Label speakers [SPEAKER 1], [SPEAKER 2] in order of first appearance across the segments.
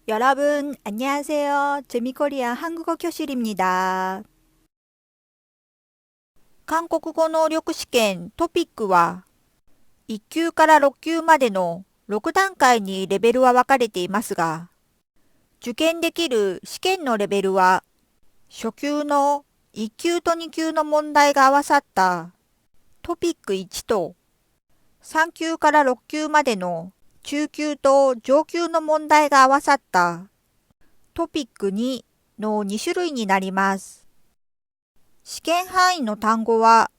[SPEAKER 1] 여러분, 안녕하세요. 재미코리아 한국어 교실입니다. 韓国語能力試験トピックは、1級から6級までの6段階にレベルは分かれていますが、受験できる試験のレベルは、初級の1級と2級の問題が合わさったトピック1と、3級から6級までの中級と上級の問題が合わさったトピック2の2種類になります。試験範囲の単語は、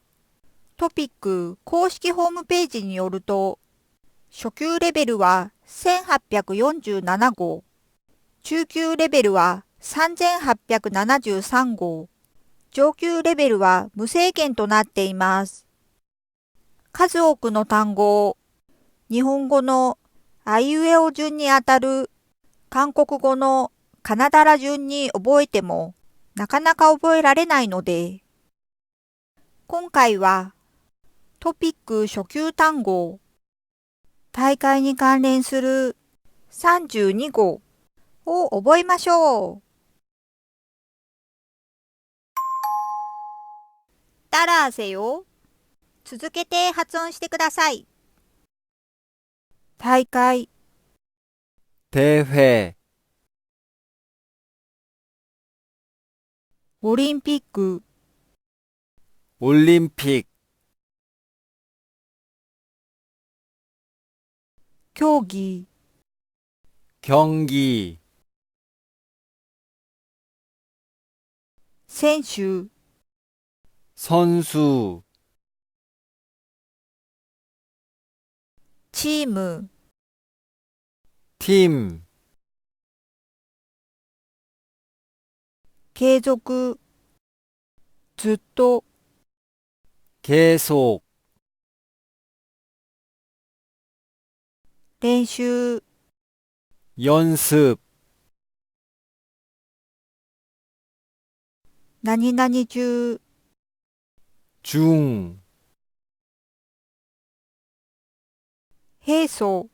[SPEAKER 1] トピック公式ホームページによると、初級レベルは1847号、中級レベルは3873号、上級レベルは無制限となっています。数多くの単語を日本語のあいうえお順にあたる韓国語のカナダラ順に覚えてもなかなか覚えられないので、今回はトピック初級単語、大会に関連する32語を覚えましょう。따라하세요。続けて発音してください。大会、
[SPEAKER 2] 대회,
[SPEAKER 1] オリンピック、
[SPEAKER 2] 올림픽,
[SPEAKER 1] 競技、
[SPEAKER 2] 경기,
[SPEAKER 1] 選手、
[SPEAKER 2] 선수,
[SPEAKER 1] チーム、
[SPEAKER 2] 팀,
[SPEAKER 1] 継続、ずっと、
[SPEAKER 2] 계속,
[SPEAKER 1] 練習、
[SPEAKER 2] 연습,
[SPEAKER 1] 何々中、
[SPEAKER 2] 중,
[SPEAKER 1] 平素、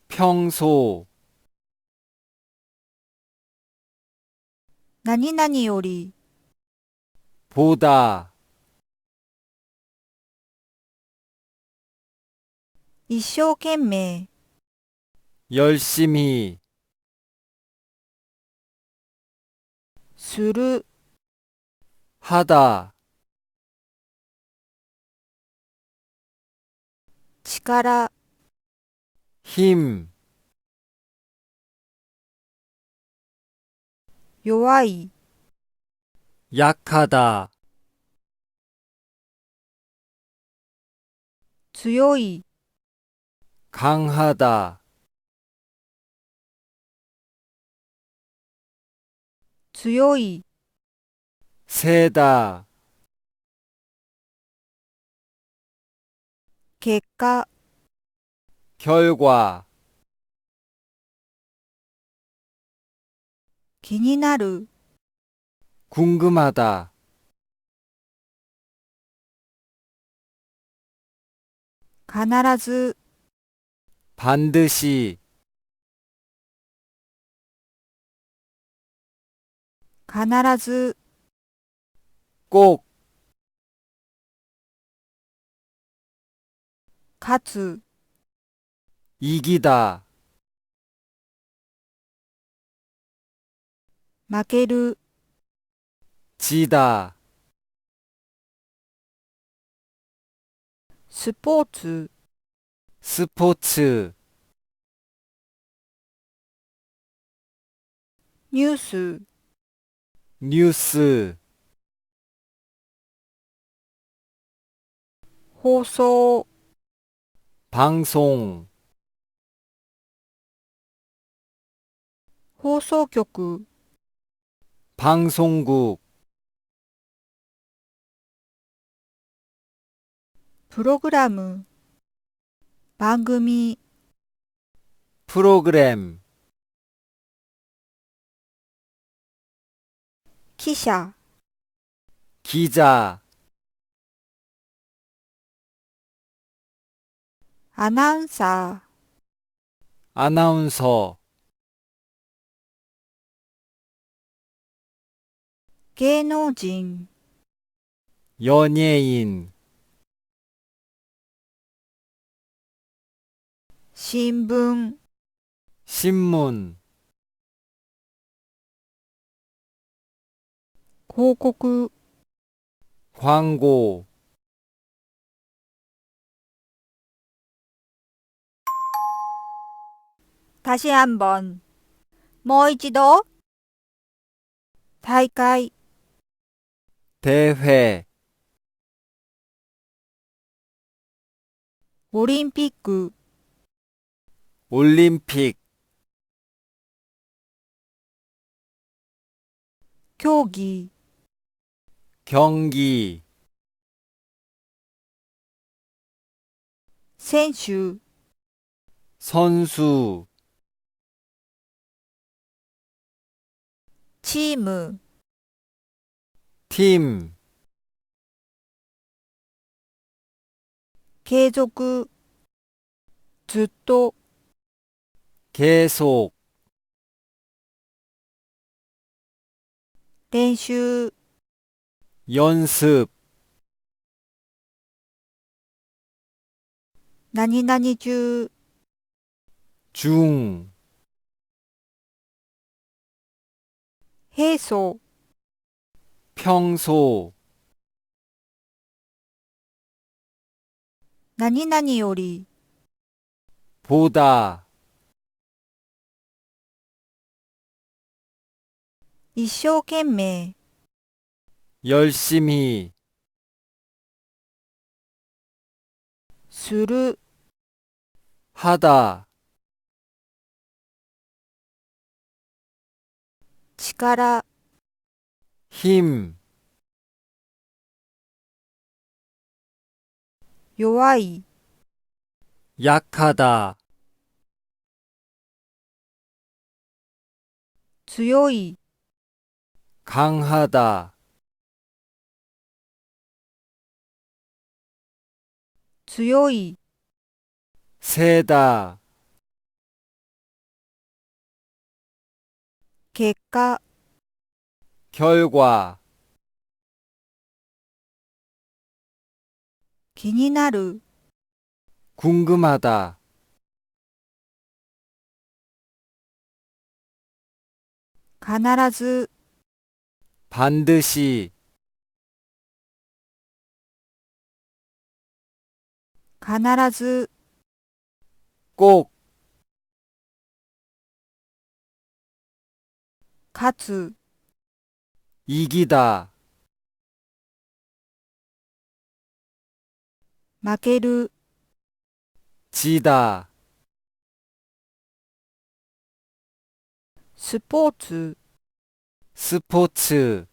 [SPEAKER 2] 평소,
[SPEAKER 1] 何々より、
[SPEAKER 2] 보다,
[SPEAKER 1] 一生懸命、
[SPEAKER 2] 열심히,
[SPEAKER 1] する、
[SPEAKER 2] 하다,
[SPEAKER 1] 力、
[SPEAKER 2] 힘,
[SPEAKER 1] 弱い、
[SPEAKER 2] 약하다,
[SPEAKER 1] 強い、
[SPEAKER 2] 강하다,
[SPEAKER 1] 強い、
[SPEAKER 2] 세다,
[SPEAKER 1] 結果、
[SPEAKER 2] 결과,
[SPEAKER 1] 気になる、
[SPEAKER 2] 궁금하다,
[SPEAKER 1] 必ず、
[SPEAKER 2] 반드시,
[SPEAKER 1] 必ず、
[SPEAKER 2] 꼭,
[SPEAKER 1] 勝つ、
[SPEAKER 2] 이기다,
[SPEAKER 1] 負ける、
[SPEAKER 2] 지다,
[SPEAKER 1] スポーツ、
[SPEAKER 2] 스포츠,
[SPEAKER 1] ニュース、
[SPEAKER 2] 뉴스,
[SPEAKER 1] 放送、
[SPEAKER 2] 방송,
[SPEAKER 1] 放送局、
[SPEAKER 2] 방송국,
[SPEAKER 1] プログラム、番組、
[SPEAKER 2] 프로그램,
[SPEAKER 1] 記者、
[SPEAKER 2] 기자,
[SPEAKER 1] アナウンサー、
[SPEAKER 2] 아나운서,
[SPEAKER 1] 芸能人、
[SPEAKER 2] 연예인,
[SPEAKER 1] 新聞、
[SPEAKER 2] 신문,
[SPEAKER 1] 広告、
[SPEAKER 2] 광고,
[SPEAKER 1] 다시 한번. もう一度。大会、
[SPEAKER 2] 대회,
[SPEAKER 1] オリンピック、
[SPEAKER 2] 올림픽,
[SPEAKER 1] 競技、
[SPEAKER 2] 경기,
[SPEAKER 1] 選手、
[SPEAKER 2] 선수,
[SPEAKER 1] チーム、
[SPEAKER 2] 팀,
[SPEAKER 1] 継続、ずっと、
[SPEAKER 2] 계속,
[SPEAKER 1] 練習、
[SPEAKER 2] 연습,
[SPEAKER 1] 何々中、
[SPEAKER 2] 중,
[SPEAKER 1] 平素、
[SPEAKER 2] 평소,
[SPEAKER 1] 何々より、
[SPEAKER 2] 보다,
[SPEAKER 1] 一生懸命、
[SPEAKER 2] 열심히,
[SPEAKER 1] する、
[SPEAKER 2] 하다,
[SPEAKER 1] 力、
[SPEAKER 2] 힘,
[SPEAKER 1] 弱い、
[SPEAKER 2] 약하다,
[SPEAKER 1] 強い、
[SPEAKER 2] 강하다,
[SPEAKER 1] 強い、
[SPEAKER 2] 세다,
[SPEAKER 1] 結果、
[SPEAKER 2] 결과,
[SPEAKER 1] 気になる、
[SPEAKER 2] 궁금하다,
[SPEAKER 1] 必ず、
[SPEAKER 2] 반드시,
[SPEAKER 1] 必ず、
[SPEAKER 2] 꼭,
[SPEAKER 1] 勝つ、
[SPEAKER 2] 이기다,
[SPEAKER 1] 負ける、
[SPEAKER 2] 지다,
[SPEAKER 1] スポーツ、
[SPEAKER 2] 스포츠,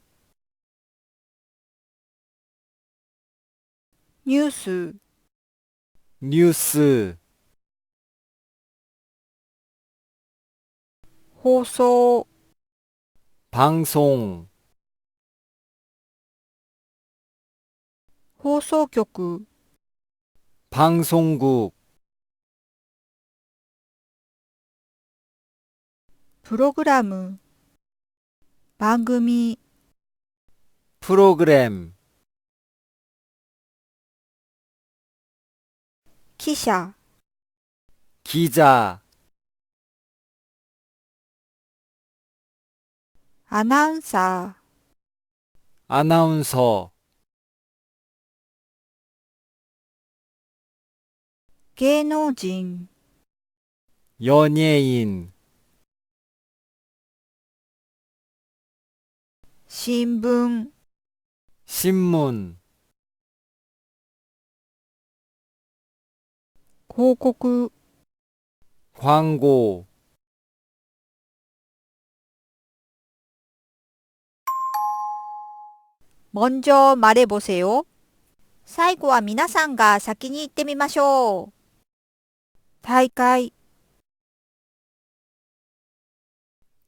[SPEAKER 1] ニュース、
[SPEAKER 2] 뉴스,
[SPEAKER 1] 放送、
[SPEAKER 2] 방송,
[SPEAKER 1] 放送局、
[SPEAKER 2] 방송국,
[SPEAKER 1] プログラム、番組、
[SPEAKER 2] 프로그램,
[SPEAKER 1] 記者、
[SPEAKER 2] 기자,
[SPEAKER 1] アナウンサー、
[SPEAKER 2] 아나운서,
[SPEAKER 1] 芸能人、
[SPEAKER 2] 연예인,
[SPEAKER 1] 新聞、
[SPEAKER 2] 신문,
[SPEAKER 1] 広告、
[SPEAKER 2] 광고,
[SPEAKER 1] 먼저 말해보세요. 最後は皆さんが先に言ってみましょう。大会、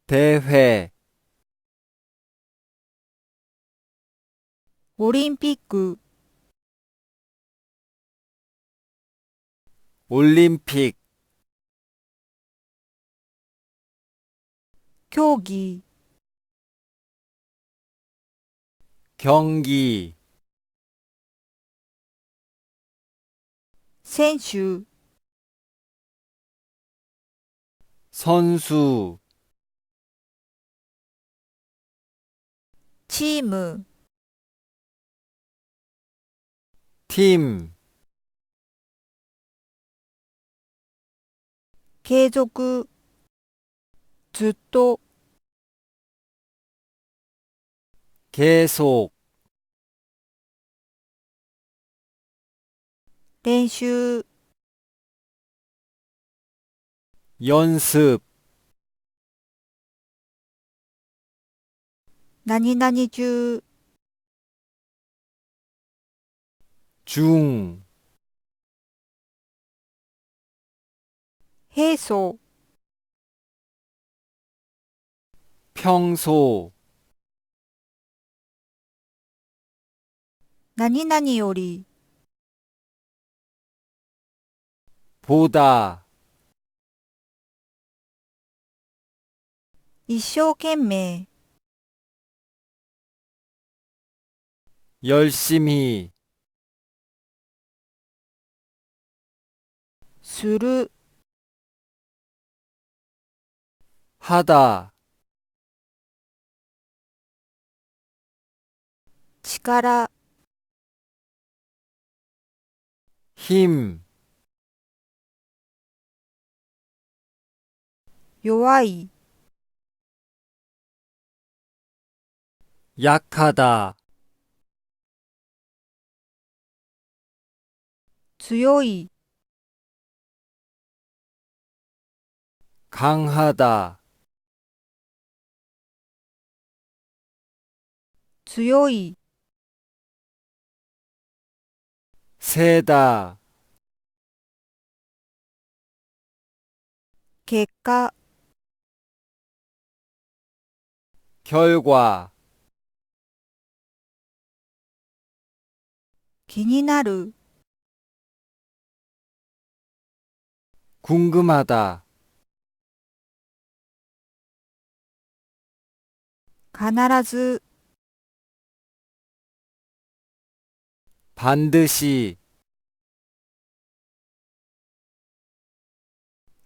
[SPEAKER 2] 대회,
[SPEAKER 1] オリンピック、
[SPEAKER 2] 올림픽,
[SPEAKER 1] 競技、
[SPEAKER 2] 경기,
[SPEAKER 1] 選手、
[SPEAKER 2] 선수,
[SPEAKER 1] チーム、
[SPEAKER 2] 팀,
[SPEAKER 1] 継続、ずっと、
[SPEAKER 2] 계속,
[SPEAKER 1] 練習、
[SPEAKER 2] 연습,
[SPEAKER 1] 何々中、
[SPEAKER 2] 중,
[SPEAKER 1] 平素、
[SPEAKER 2] 평소,
[SPEAKER 1] 何々より、
[SPEAKER 2] 보다,
[SPEAKER 1] 一生懸命、
[SPEAKER 2] 열심히,
[SPEAKER 1] する、
[SPEAKER 2] 하다,
[SPEAKER 1] 力、
[SPEAKER 2] 힘,
[SPEAKER 1] 弱い、
[SPEAKER 2] 약하다,
[SPEAKER 1] 強い、
[SPEAKER 2] 강하다,
[SPEAKER 1] 強い、
[SPEAKER 2] 세다,
[SPEAKER 1] 結果、
[SPEAKER 2] 결과,
[SPEAKER 1] 気になる、
[SPEAKER 2] 궁금하다,
[SPEAKER 1] 必ず、
[SPEAKER 2] 반드시,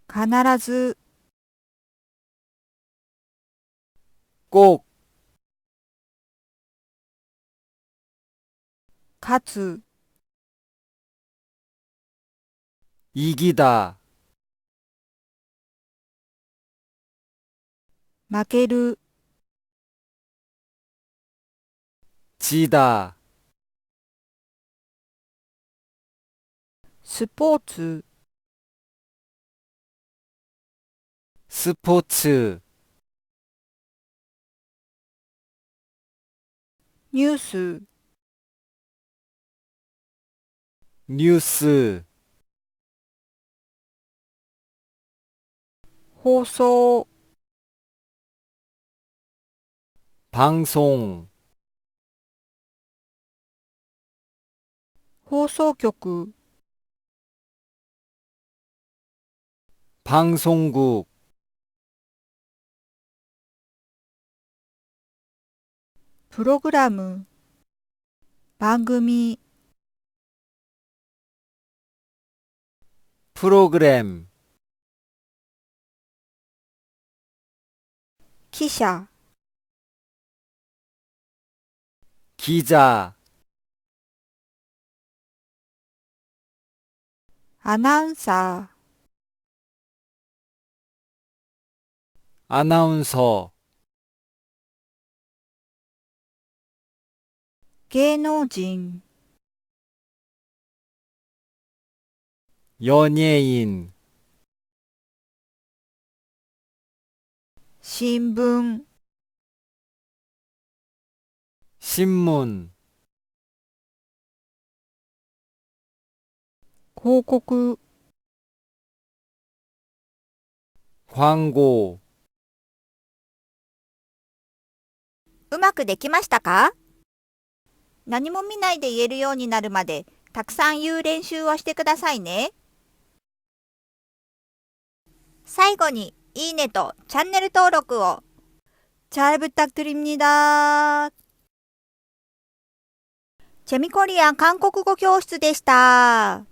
[SPEAKER 1] 必ず、
[SPEAKER 2] 꼭,
[SPEAKER 1] 勝つ、
[SPEAKER 2] 이기다,
[SPEAKER 1] 負ける、
[SPEAKER 2] 지다,
[SPEAKER 1] スポーツ、
[SPEAKER 2] 스포츠,
[SPEAKER 1] ニュース、
[SPEAKER 2] 뉴스,
[SPEAKER 1] 放送、
[SPEAKER 2] 방송,
[SPEAKER 1] 放送局、
[SPEAKER 2] 방송국,
[SPEAKER 1] プログラム、番組、
[SPEAKER 2] 프로그램,
[SPEAKER 1] 記者、
[SPEAKER 2] 기자,
[SPEAKER 1] アナウンサー、
[SPEAKER 2] 아나운서,
[SPEAKER 1] 芸能人、
[SPEAKER 2] 연예인,
[SPEAKER 1] 新聞、
[SPEAKER 2] 신문,
[SPEAKER 1] 広告、
[SPEAKER 2] 광고,
[SPEAKER 1] うまくできましたか？何も見ないで言えるようになるまでたくさん言う練習をしてくださいね。最後にいいねとチャンネル登録を。잘 부탁드립니다. チェミコリアン韓国語教室でした。